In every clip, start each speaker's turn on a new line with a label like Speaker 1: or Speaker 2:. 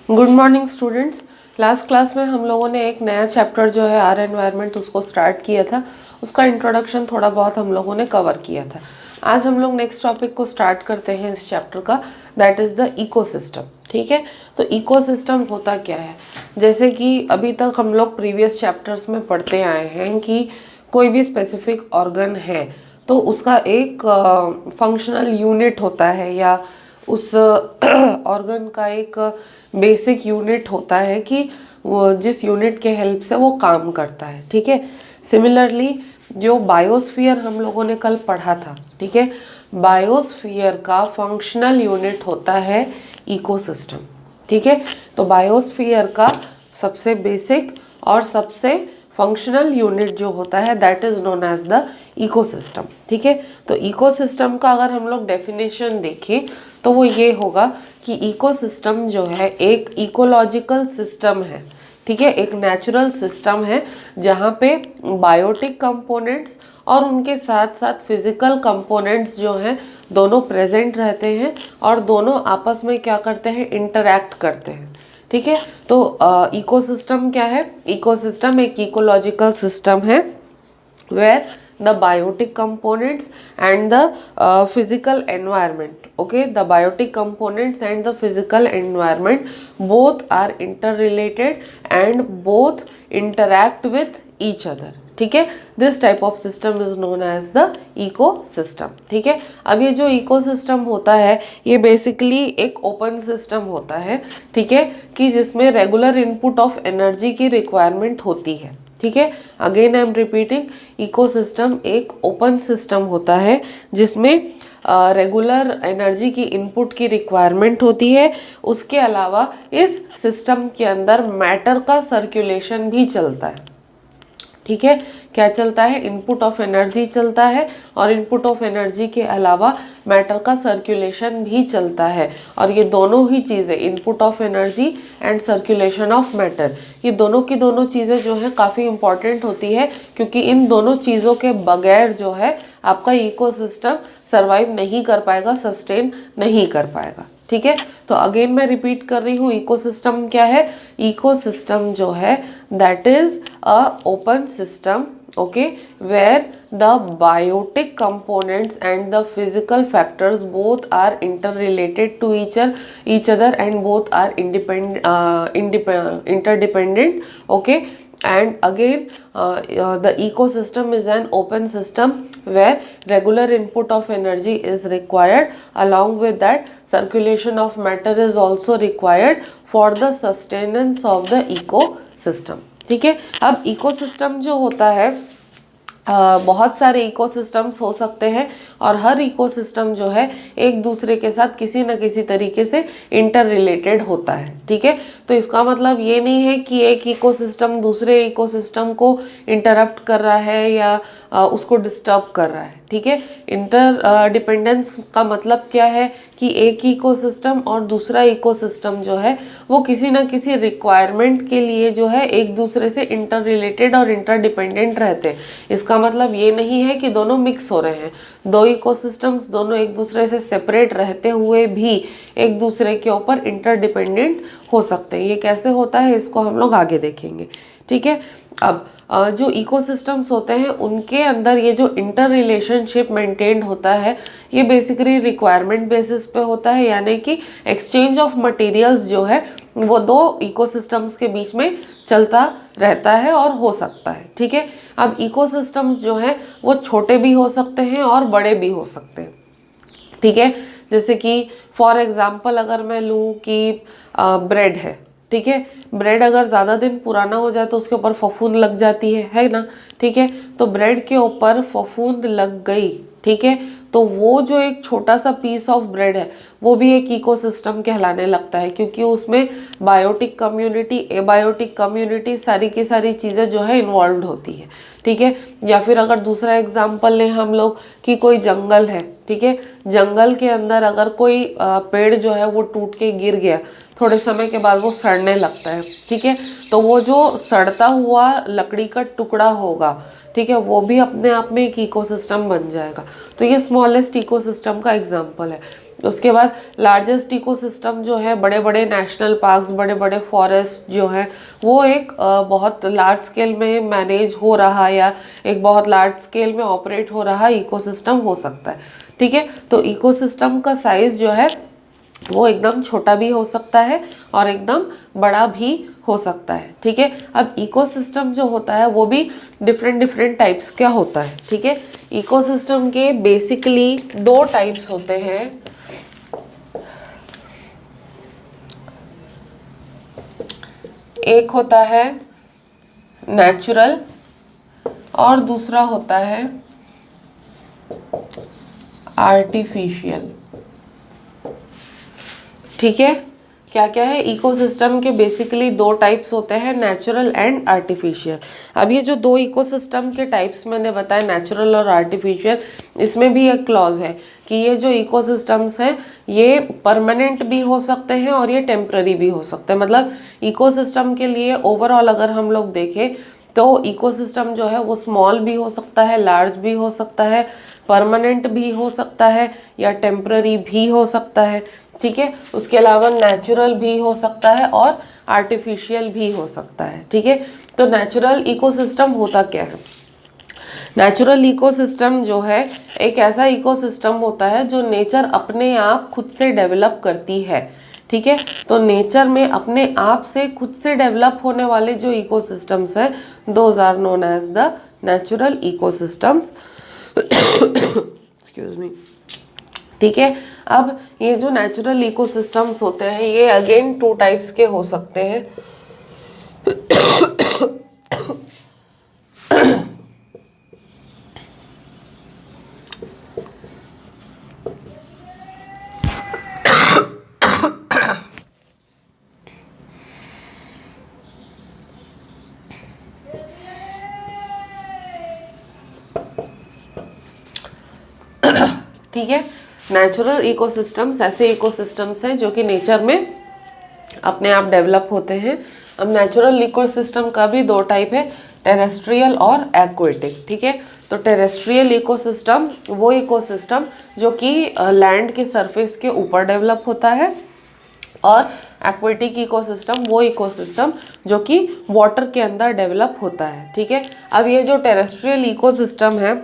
Speaker 1: Good morning students. Last class में हम लोगों ने एक नया चैप्टर जो है आर एनवायरनमेंट उसको स्टार्ट किया था। उसका इंट्रोडक्शन थोड़ा बहुत हम लोगों ने कवर किया था। आज हम लोग नेक्स्ट टॉपिक को स्टार्ट करते हैं इस चैप्टर का, दैट इज़ द इकोसिस्टम। ठीक है, तो इकोसिस्टम होता क्या है? जैसे कि अभी तक हम लोग प्रीवियस चैप्टर्स में पढ़ते आए हैं कि कोई भी स्पेसिफिक ऑर्गन है तो उसका एक फंक्शनल यूनिट होता है या उस ऑर्गन का एक बेसिक यूनिट होता है कि वो जिस यूनिट के हेल्प से वो काम करता है। ठीक है, सिमिलरली जो बायोस्फीयर हम लोगों ने कल पढ़ा था, ठीक है, बायोस्फीयर का फंक्शनल यूनिट होता है इकोसिस्टम। ठीक है, तो बायोस्फीयर का सबसे बेसिक और सबसे फंक्शनल यूनिट जो होता है that is known as the ecosystem. ठीक है, तो इकोसिस्टम का अगर हम लोग डेफिनेशन देखें तो वो ये होगा कि इकोसिस्टम जो है एक इकोलॉजिकल सिस्टम है। ठीक है, एक नेचुरल सिस्टम है जहाँ पे बायोटिक कंपोनेंट्स और उनके साथ साथ फिजिकल कंपोनेंट्स जो हैं दोनों प्रेजेंट रहते हैं और दोनों आपस में क्या करते हैं, इंटरैक्ट करते हैं। ठीक है, तो इकोसिस्टम क्या है? इकोसिस्टम एक इकोलॉजिकल सिस्टम है where the biotic components and the physical environment, okay, the biotic components and the physical environment both are interrelated and both interact with each other. ठीक है, this type of system is known as the ecosystem. ठीक है, अब ये जो ecosystem होता है ये बेसिकली एक ओपन सिस्टम होता है। ठीक है, कि जिसमें रेगुलर इनपुट ऑफ एनर्जी की रिक्वायरमेंट होती है। ठीक है, again I am repeating, ecosystem एक ओपन सिस्टम होता है जिसमें रेगुलर एनर्जी की इनपुट की रिक्वायरमेंट होती है। उसके अलावा इस सिस्टम के अंदर मैटर का सर्कुलेशन भी चलता है। ठीक है, क्या चलता है? इनपुट ऑफ एनर्जी चलता है और इनपुट ऑफ एनर्जी के अलावा मैटर का सर्कुलेशन भी चलता है। और ये दोनों ही चीज़ें, input of energy and circulation of matter, ये दोनों की दोनों चीज़ें जो है काफ़ी इंपॉर्टेंट होती है, क्योंकि इन दोनों चीज़ों के बगैर जो है आपका इकोसिस्टम सर्वाइव नहीं कर पाएगा, सस्टेन नहीं कर पाएगा। ठीक है, तो अगेन मैं रिपीट कर रही हूँ, इकोसिस्टम क्या है? इकोसिस्टम जो है that is a open system, okay, where the biotic components and the physical factors both are interrelated to each other and both are interdependent, okay. And again the ecosystem is an open system where regular input of energy is required, along with that circulation of matter is also required for the sustenance of the ecosystem. ठीक है, अब ecosystem जो होता है बहुत सारे ecosystems हो सकते हैं और हर इकोसिस्टम जो है एक दूसरे के साथ किसी न किसी तरीके से इंटर रिलेटेड होता है। ठीक है, तो इसका मतलब ये नहीं है कि एक इकोसिस्टम दूसरे इकोसिस्टम को इंटरप्ट कर रहा है या उसको डिस्टर्ब कर रहा है। ठीक है, इंटर डिपेंडेंस का मतलब क्या है कि एक इकोसिस्टम और दूसरा इकोसिस्टम जो है वो किसी न किसी रिक्वायरमेंट के लिए जो है एक दूसरे से इंटर रिलेटेड और इंटर डिपेंडेंट रहते हैं। इसका मतलब ये नहीं है कि दोनों मिक्स हो रहे हैं। दो इकोसिस्टम्स दोनों एक दूसरे से सेपरेट रहते हुए भी एक दूसरे के ऊपर इंटर डिपेंडेंट हो सकते हैं। ये कैसे होता है इसको हम लोग आगे देखेंगे। ठीक है, अब जो इकोसिस्टम्स होते हैं उनके अंदर ये जो इंटर रिलेशनशिप मेंटेन होता है ये बेसिकली रिक्वायरमेंट बेसिस पे होता है, यानी कि एक्सचेंज ऑफ मटेरियल्स जो है वो दो इकोसिस्टम्स के बीच में चलता रहता है और हो सकता है। ठीक है, अब इकोसिस्टम्स जो हैं वो छोटे भी हो सकते हैं और बड़े भी हो सकते हैं। ठीक है, जैसे कि फॉर एग्जांपल अगर मैं लूँ कि ब्रेड है, ठीक है, ब्रेड अगर ज़्यादा दिन पुराना हो जाए तो उसके ऊपर फफूंद लग जाती है ना। ठीक है, तो ब्रेड के ऊपर फफूंद लग गई, ठीक है, तो वो जो एक छोटा सा पीस ऑफ ब्रेड है वो भी एक इकोसिस्टम कहलाने लगता है, क्योंकि उसमें बायोटिक कम्युनिटी, एबायोटिक कम्युनिटी, सारी की सारी चीज़ें जो है इन्वॉल्व होती है। ठीक है, या फिर अगर दूसरा एग्जांपल लें हम लोग कि कोई जंगल है, ठीक है, जंगल के अंदर अगर कोई पेड़ जो है वो टूट के गिर गया, थोड़े समय के बाद वो सड़ने लगता है। ठीक है, तो वो जो सड़ता हुआ लकड़ी का टुकड़ा होगा, ठीक है, वो भी अपने आप में एक इकोसिस्टम बन जाएगा। तो ये स्मॉलेस्ट इकोसिस्टम का एग्जांपल है। उसके बाद लार्जेस्ट इकोसिस्टम जो है, बड़े बड़े नेशनल पार्क्स, बड़े बड़े फॉरेस्ट जो है, वो एक बहुत लार्ज स्केल में मैनेज हो रहा या एक बहुत लार्ज स्केल में ऑपरेट हो रहा इकोसिस्टम हो सकता है। ठीक है, तो इकोसिस्टम का साइज जो है वो एकदम छोटा भी हो सकता है और एकदम बड़ा भी हो सकता है। ठीक है, अब इकोसिस्टम जो होता है वो भी डिफरेंट डिफरेंट टाइप्स का होता है। ठीक है, इकोसिस्टम के बेसिकली 2 टाइप्स होते हैं। एक होता है नेचुरल और दूसरा होता है आर्टिफिशियल। ठीक है, क्या क्या है, इकोसिस्टम के बेसिकली 2 टाइप्स होते हैं, नेचुरल एंड आर्टिफिशियल। अब ये जो 2 इकोसिस्टम के टाइप्स मैंने बताए, नेचुरल और आर्टिफिशियल, इसमें भी एक क्लॉज है कि ये जो इकोसिस्टम्स हैं ये परमानेंट भी हो सकते हैं और ये टेम्पररी भी हो सकते हैं। मतलब इकोसिस्टम के लिए ओवरऑल अगर हम लोग देखें तो इकोसिस्टम जो है वो स्मॉल भी हो सकता है, लार्ज भी हो सकता है, परमानेंट भी हो सकता है या टेम्पररी भी हो सकता है। ठीक है, उसके अलावा नेचुरल भी हो सकता है और आर्टिफिशियल भी हो सकता है। ठीक है, तो नेचुरल इकोसिस्टम होता क्या है? नेचुरल इकोसिस्टम जो है एक ऐसा इकोसिस्टम होता है जो नेचर अपने आप खुद से डेवलप करती है। ठीक है, तो नेचर में अपने आप से खुद से डेवलप होने वाले जो इकोसिस्टम्स हैं, those are known as the natural ecosystems. Excuse me. ठीक है, अब ये जो नेचुरल इकोसिस्टम्स होते हैं ये अगेन 2 टाइप्स के हो सकते हैं। ठीक है, नेचुरल इकोसिस्टम्स ऐसे इकोसिस्टम्स हैं जो कि नेचर में अपने आप डेवलप होते हैं। अब नेचुरल इकोसिस्टम का भी 2 टाइप है, टेरेस्ट्रियल और एक्वेटिक। ठीक है, तो टेरेस्ट्रियल इकोसिस्टम वो इकोसिस्टम जो कि लैंड के सरफेस के ऊपर डेवलप होता है और एक्वेटिक इकोसिस्टम वो इकोसिस्टम जो कि वाटर के अंदर डेवलप होता है। ठीक है, अब ये जो टेरेस्ट्रियल इकोसिस्टम है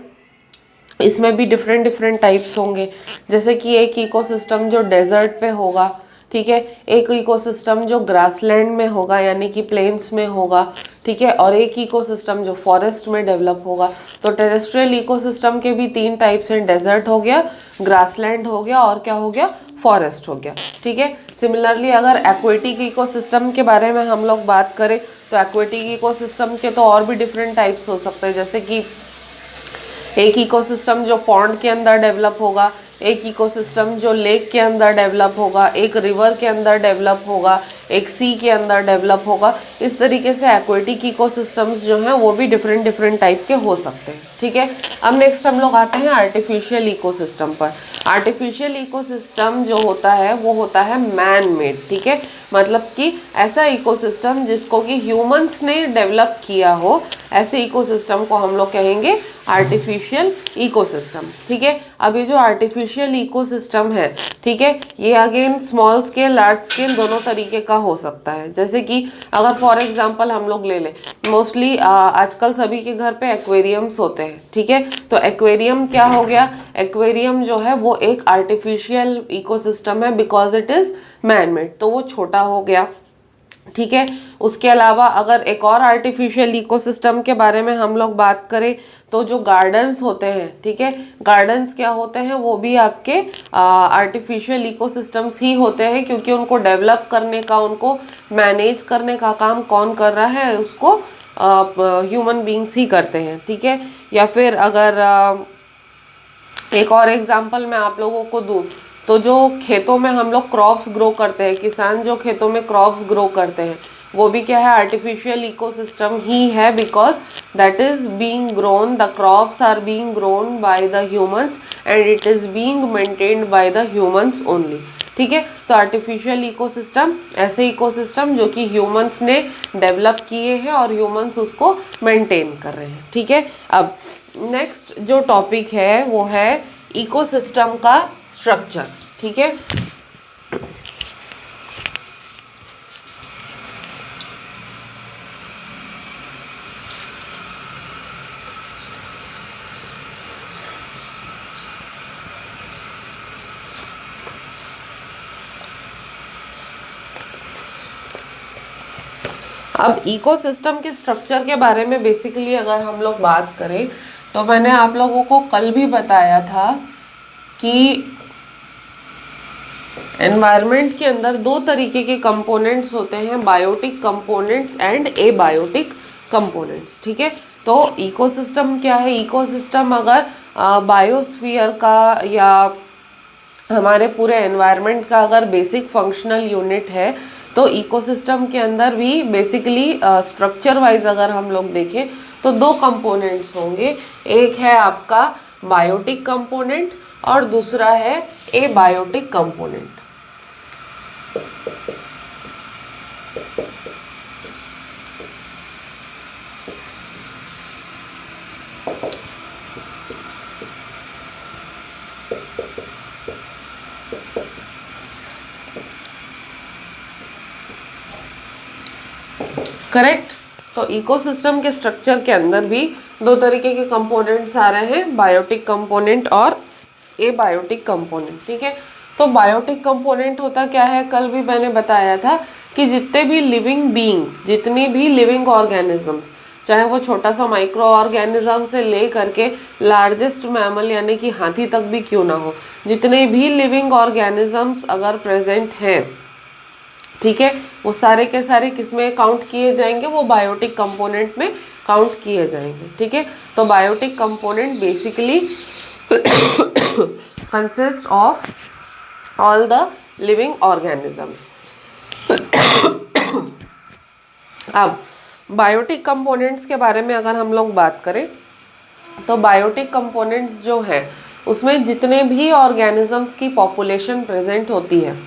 Speaker 1: इसमें भी डिफरेंट डिफरेंट टाइप्स होंगे। जैसे कि एक इकोसिस्टम जो डेजर्ट पे होगा, ठीक है, एक इकोसिस्टम जो ग्रासलैंड में होगा यानी कि प्लेन्स में होगा, ठीक है, और एक इकोसिस्टम जो फॉरेस्ट में डेवलप होगा। तो टेरेस्ट्रियल इकोसिस्टम के भी 3 टाइप्स हैं, डेजर्ट हो गया, ग्रासलैंड हो गया और क्या हो गया, फॉरेस्ट हो गया। ठीक है, सिमिलरली अगर एक्वेटिक इकोसिस्टम के बारे में हम लोग बात करें तो एक्वेटिक इकोसिस्टम के तो और भी डिफरेंट टाइप्स हो सकते हैं। जैसे कि एक इकोसिस्टम जो पॉन्ड के अंदर डेवलप होगा, एक इकोसिस्टम जो लेक के अंदर डेवलप होगा, एक रिवर के अंदर डेवलप होगा, एक सी के अंदर डेवलप होगा। इस तरीके से एक्वेटिक इकोसिस्टम्स जो हैं वो भी डिफरेंट डिफरेंट टाइप के हो सकते हैं। ठीक है, अब नेक्स्ट हम लोग आते हैं आर्टिफिशियल इकोसिस्टम पर। आर्टिफिशियल इकोसिस्टम जो होता है वो होता है मैन मेड। ठीक है, मतलब कि ऐसा इकोसिस्टम जिसको कि ह्यूमंस ने डेवलप किया हो, ऐसे इकोसिस्टम को हम लोग कहेंगे आर्टिफिशियल इकोसिस्टम। ठीक है, अब ये जो आर्टिफिशियल इकोसिस्टम है, ठीक है, ये again small scale large scale दोनों तरीके का हो सकता है। जैसे कि अगर फॉर एग्जांपल हम लोग ले लें, मोस्टली आजकल सभी के घर पे एक्वेरियम्स होते हैं। ठीक है, तो एक्वेरियम क्या हो गया, एक्वेरियम जो है वो एक आर्टिफिशियल इकोसिस्टम है because it is man made, तो वो छोटा हो गया। ठीक है, उसके अलावा अगर एक और आर्टिफिशियल इकोसिस्टम के बारे में हम लोग बात करें तो जो गार्डन्स होते हैं, ठीक है, गार्डन्स क्या होते हैं, वो भी आपके आर्टिफिशियल इकोसिस्टम्स ही होते हैं, क्योंकि उनको डेवलप करने का, उनको मैनेज करने का काम कौन कर रहा है, उसको ह्यूमन बींग्स ही करते हैं। ठीक है, या फिर अगर एक और एग्जांपल मैं आप लोगों को दूं तो जो खेतों में हम लोग क्रॉप्स ग्रो करते हैं, किसान जो खेतों में क्रॉप्स ग्रो करते हैं, वो भी क्या है, आर्टिफिशियल इकोसिस्टम ही है, because that is being grown, the crops are being grown by the humans and it is being maintained by the humans only. ठीक है, तो आर्टिफिशियल इकोसिस्टम ऐसे इकोसिस्टम जो कि ह्यूमंस ने डेवलप किए हैं और ह्यूमंस उसको मेंटेन कर रहे हैं। ठीक है, अब नेक्स्ट जो टॉपिक है वो है इकोसिस्टम का स्ट्रक्चर। ठीक ठीक है। अब इकोसिस्टम के स्ट्रक्चर के बारे में बेसिकली अगर हम लोग बात करें तो मैंने आप लोगों को कल भी बताया था कि एनवायरनमेंट के अंदर दो तरीके के कंपोनेंट्स होते हैं, biotic components and abiotic components, ठीक है। तो इकोसिस्टम क्या है? इकोसिस्टम अगर बायोस्फीयर का या हमारे पूरे एनवायरनमेंट का अगर बेसिक फंक्शनल यूनिट है तो इकोसिस्टम के अंदर भी बेसिकली स्ट्रक्चर वाइज अगर हम लोग देखें तो दो कंपोनेंट्स होंगे। एक है आपका बायोटिक कंपोनेंट और दूसरा है एबायोटिक कंपोनेंट। करेक्ट। तो इकोसिस्टम के स्ट्रक्चर के अंदर भी दो तरीके के कंपोनेंट्स आ रहे हैं, बायोटिक कंपोनेंट और एबायोटिक कंपोनेंट, ठीक है। तो बायोटिक कंपोनेंट होता क्या है? कल भी मैंने बताया था कि जितने भी लिविंग बीइंग्स, जितनी भी लिविंग ऑर्गेनिजम्स, चाहे वो छोटा सा माइक्रो ऑर्गेनिज्म से ले करके लार्जेस्ट मैमल यानी कि हाथी तक भी क्यों ना हो, जितने भी लिविंग ऑर्गेनिजम्स अगर प्रेजेंट हैं, ठीक है, वो सारे के सारे किस में काउंट किए जाएंगे? वो बायोटिक कंपोनेंट में काउंट किए जाएंगे, ठीक है। तो biotic component basically consist of all the living organisms. अब बायोटिक कंपोनेंट्स के बारे में अगर हम लोग बात करें तो बायोटिक कंपोनेंट्स जो हैं उसमें जितने भी ऑर्गेनिजम्स की पॉपुलेशन प्रेजेंट होती है,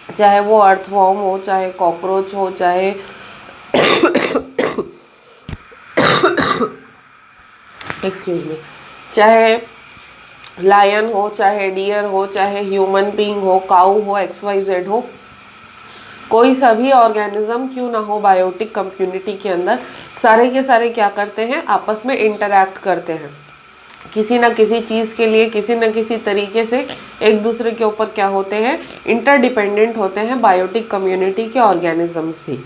Speaker 1: चाहे वो अर्थवॉर्म हो, चाहे कॉकरोच हो, चाहे एक्सक्यूज मी, चाहे लायन हो, चाहे डियर हो, चाहे ह्यूमन बीइंग हो, काऊ हो, XYZ हो, कोई सभी ऑर्गेनिज्म क्यों ना हो बायोटिक कम्युनिटी के अंदर, सारे के सारे क्या करते हैं? आपस में इंटरैक्ट करते हैं, किसी न किसी चीज़ के लिए किसी न किसी तरीके से एक दूसरे के ऊपर क्या होते हैं? इंटरडिपेंडेंट होते हैं बायोटिक कम्युनिटी के ऑर्गेनिजम्स भी,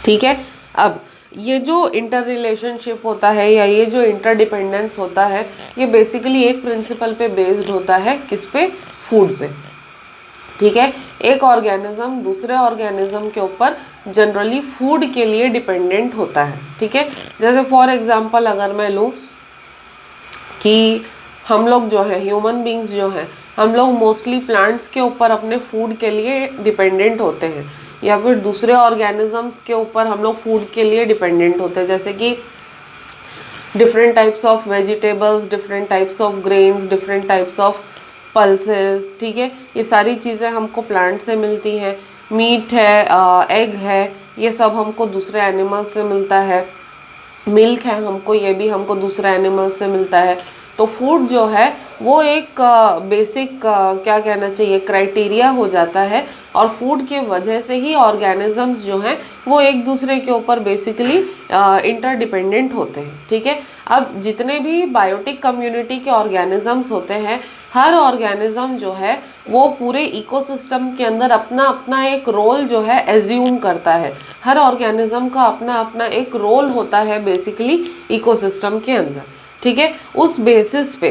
Speaker 1: ठीक है। अब ये जो इंटर रिलेशनशिप होता है या ये जो इंटरडिपेंडेंस होता है, ये बेसिकली एक प्रिंसिपल पे बेस्ड होता है, किस पे? फूड पे, ठीक है। एक ऑर्गेनिज्म दूसरे ऑर्गेनिज्म के ऊपर जनरली फूड के लिए डिपेंडेंट होता है, ठीक है। जैसे फॉर एग्जांपल अगर मैं लूँ कि हम लोग जो है ह्यूमन बींग्स जो हैं, हम लोग मोस्टली प्लांट्स के ऊपर अपने फूड के लिए डिपेंडेंट होते हैं, या फिर दूसरे ऑर्गेनिजम्स के ऊपर हम लोग फूड के लिए डिपेंडेंट होते हैं, जैसे कि different types of vegetables, different types of grains, different types of pulses, ठीक है। ये सारी चीज़ें हमको प्लांट से मिलती हैं। मीट है, एग है, ये सब हमको दूसरे एनिमल से मिलता है। मिल्क है हमको, ये भी हमको दूसरे एनिमल से मिलता है। तो फूड जो है वो एक बेसिक क्या कहना चाहिए, क्राइटेरिया हो जाता है, और फूड के वजह से ही ऑर्गेनिजम्स जो हैं वो एक दूसरे के ऊपर बेसिकली इंटरडिपेंडेंट होते हैं, ठीक है। अब जितने भी बायोटिक कम्युनिटी के ऑर्गेनिजम्स होते हैं, हर ऑर्गेनिज्म जो है वो पूरे इकोसिस्टम के अंदर अपना अपना एक रोल जो है एज्यूम करता है। हर ऑर्गेनिज्म का अपना अपना एक रोल होता है बेसिकली इकोसिस्टम के अंदर, ठीक है। उस बेसिस पे,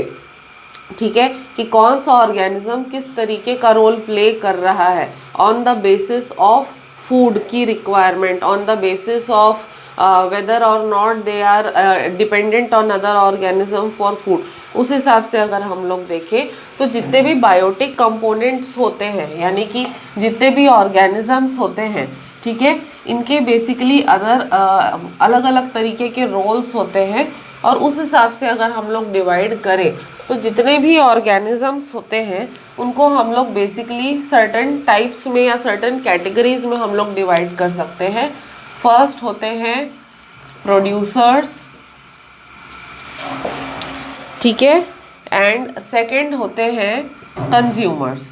Speaker 1: ठीक है, कि कौन सा ऑर्गेनिज्म किस तरीके का रोल प्ले कर रहा है, on the basis of food की requirement, on the basis of whether और not they are dependent on other organism for food, उस हिसाब से अगर हम लोग देखें तो जितने भी बायोटिक कंपोनेंट्स होते हैं, यानी कि जितने भी ऑर्गेनिजम्स होते हैं, ठीक है, इनके बेसिकली अलग अलग तरीके के रोल्स होते हैं, और उस हिसाब से अगर हम लोग डिवाइड करें तो जितने भी ऑर्गेनिजम्स होते हैं उनको हम लोग बेसिकली सर्टेन टाइप्स में या सर्टेन कैटेगरीज में हम लोग डिवाइड कर सकते हैं। फर्स्ट होते हैं प्रोड्यूसर्स, ठीक है, एंड सेकंड होते हैं कंज्यूमर्स,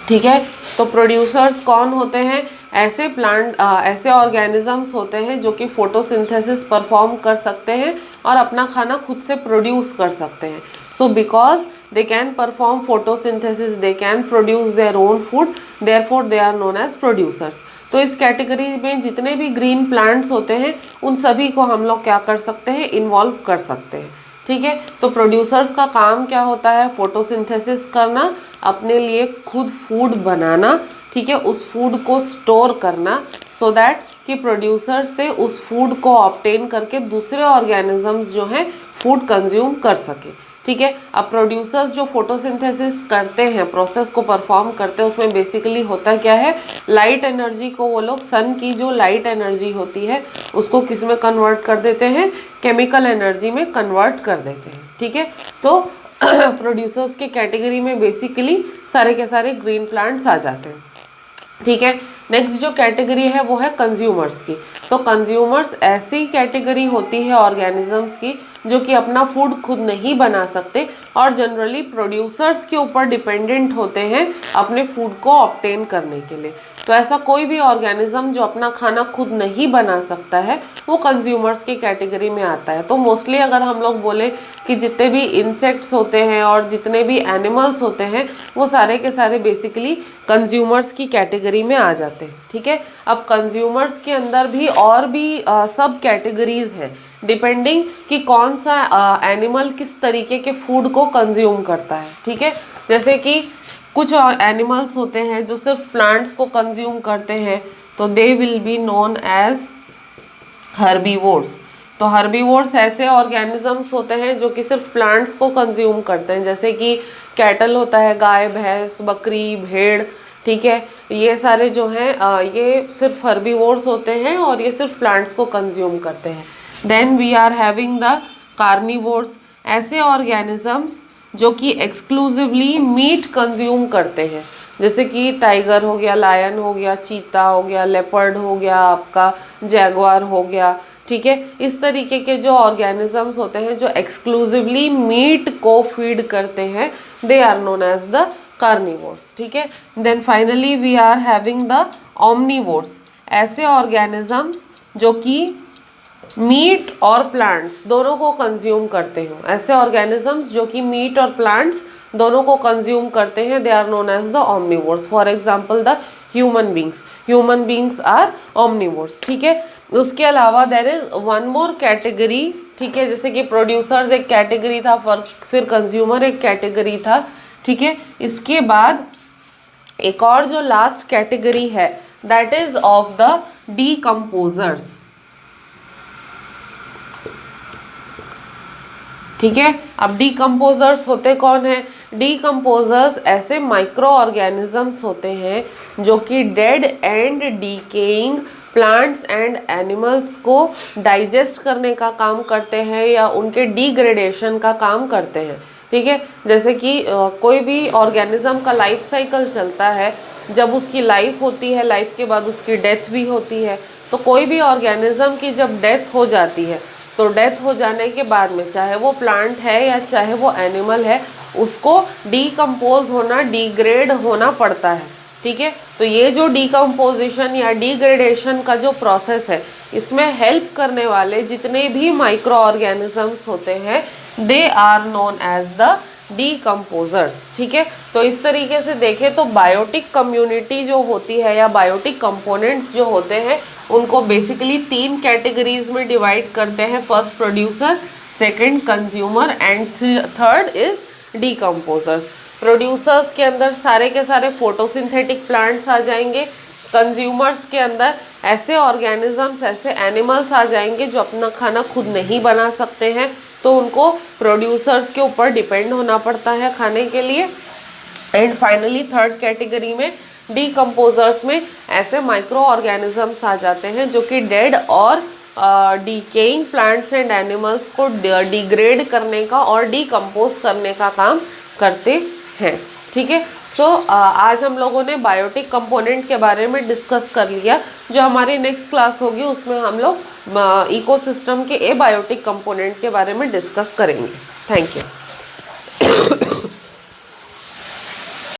Speaker 1: ठीक है। तो प्रोड्यूसर्स कौन होते हैं? ऐसे ऑर्गेनिजम्स होते हैं जो कि फोटोसिंथेसिस परफॉर्म कर सकते हैं और अपना खाना खुद से प्रोड्यूस कर सकते हैं। So because they can perform photosynthesis, they can produce their own food, therefore they are known as producers. तो इस कैटेगरी में जितने भी ग्रीन प्लांट्स होते हैं उन सभी को हम लोग क्या कर सकते हैं? इन्वॉल्व कर सकते हैं। ठीक है। तो प्रोड्यूसर्स का काम क्या होता है? फोटोसिंथेसिस करना, अपने लिए खुद फूड बनाना, ठीक है, उस फूड को स्टोर करना, सो दैट कि प्रोड्यूसर से उस फूड को ऑब्टेन करके दूसरे ऑर्गेनिजम्स जो हैं फूड कंज्यूम कर सके। ठीक है। अब प्रोड्यूसर्स जो फोटोसिंथेसिस करते हैं, प्रोसेस को परफॉर्म करते हैं, उसमें बेसिकली होता क्या है? लाइट एनर्जी को वो लोग, सन की जो लाइट एनर्जी होती है उसको किस में कन्वर्ट कर देते हैं? केमिकल एनर्जी में कन्वर्ट कर देते हैं। ठीक है। तो प्रोड्यूसर्स के कैटेगरी में बेसिकली सारे के सारे ग्रीन प्लांट्स आ जाते हैं। ठीक है। नेक्स्ट जो कैटेगरी है वो है कंज्यूमर्स की। तो कंज्यूमर्स ऐसी कैटेगरी होती है ऑर्गेनिजम्स की जो कि अपना फूड खुद नहीं बना सकते और जनरली प्रोड्यूसर्स के ऊपर डिपेंडेंट होते हैं अपने फूड को ऑब्टेन करने के लिए। तो ऐसा कोई भी ऑर्गेनिज्म जो अपना खाना खुद नहीं बना सकता है वो कंज्यूमर्स की कैटेगरी में आता है। तो मोस्टली अगर हम लोग बोले कि जितने भी इंसेक्ट्स होते हैं और जितने भी एनिमल्स होते हैं वो सारे के सारे बेसिकली कंज्यूमर्स की कैटेगरी में आ जाते हैं। ठीक है। अब कंज्यूमर्स के अंदर भी और भी सब कैटेगरीज हैं डिपेंडिंग कि कौन सा एनिमल किस तरीके के फूड को कंज्यूम करता है। ठीक है। जैसे कि कुछ एनिमल्स होते हैं जो सिर्फ प्लांट्स को कंज्यूम करते हैं, तो they will be known as herbivores. तो हर्बीवोर्स ऐसे ऑर्गेनिजम्स होते हैं जो कि सिर्फ प्लांट्स को कंज्यूम करते हैं, जैसे कि कैटल होता है, गाय, भैंस, बकरी, भेड़। ठीक है। ये सारे जो हैं ये सिर्फ हर्बीवोर्स होते हैं और ये सिर्फ प्लांट्स को कंज्यूम करते हैं। Then we are having the carnivores, ऐसे ऑर्गेनिजम्स जो कि एक्सक्लूसिवली मीट कंज्यूम करते हैं, जैसे कि टाइगर हो गया, लायन हो गया, चीता हो गया, लेपर्ड हो गया, आपका जैगुआर हो गया। ठीक है। इस तरीके के जो ऑर्गेनिजम्स होते हैं जो एक्सक्लूसिवली मीट को फीड करते हैं, they are known as the carnivores. ठीक है। Then finally we are having the omnivores, ऐसे ऑर्गेनिजम्स जो कि मीट और प्लांट्स दोनों को कंज्यूम करते हो। ऐसे ऑर्गेनिजम्स जो कि मीट और प्लांट्स दोनों को कंज्यूम करते हैं, they are known as the omnivores. For example the human beings are omnivores. ठीक है। उसके अलावा there is one more category. ठीक है। जैसे कि प्रोड्यूसर्स एक कैटेगरी था, फिर कंज्यूमर एक कैटेगरी था। ठीक है। इसके बाद एक और जो लास्ट कैटेगरी है that is of the decomposers. ठीक है। अब डीकम्पोजर्स होते कौन है? डीकम्पोजर्स ऐसे माइक्रो ऑर्गेनिजम्स होते हैं जो कि dead and decaying plants and animals को डाइजेस्ट करने का काम करते हैं या उनके डिग्रेडेशन का काम करते हैं। ठीक है। जैसे कि कोई भी ऑर्गेनिज्म का लाइफ साइकिल चलता है, जब उसकी लाइफ होती है, लाइफ के बाद उसकी डेथ भी होती है। तो कोई भी ऑर्गेनिज्म की जब डेथ हो जाती है तो डेथ हो जाने के बाद में चाहे वो प्लांट है या चाहे वो एनिमल है, उसको डीकम्पोज होना, डिग्रेड होना पड़ता है। ठीक है। तो ये जो डीकम्पोजिशन या डिग्रेडेशन का जो प्रोसेस है, इसमें हेल्प करने वाले जितने भी माइक्रो ऑर्गेनिजम्स होते हैं, they are known as the decomposers. ठीक है। तो इस तरीके से देखें तो बायोटिक कम्युनिटी जो होती है या बायोटिक कंपोनेंट्स जो होते हैं उनको बेसिकली 3 कैटेगरीज में डिवाइड करते हैं। First producer, second consumer and third is decomposers. Producers के अंदर सारे के सारे फोटोसिंथेटिक प्लांट्स आ जाएंगे। कंज्यूमर्स के अंदर ऐसे ऑर्गेनिजम्स, ऐसे एनिमल्स आ जाएंगे जो अपना खाना खुद नहीं बना सकते हैं, तो उनको प्रोड्यूसर्स के ऊपर डिपेंड होना पड़ता है खाने के लिए। एंड फाइनली थर्ड कैटेगरी में डीकम्पोजर्स में ऐसे माइक्रो ऑर्गेनिजम्स आ जाते हैं जो कि डेड और डीकेइंग प्लांट्स एंड एनिमल्स को डिग्रेड करने का और डीकम्पोज करने का काम करते हैं। ठीक है। सो आज हम लोगों ने बायोटिक कंपोनेंट के बारे में डिस्कस कर लिया। जो हमारी नेक्स्ट क्लास होगी उसमें हम लोग इकोसिस्टम के एबायोटिक कंपोनेंट के बारे में डिस्कस करेंगे। Thank you.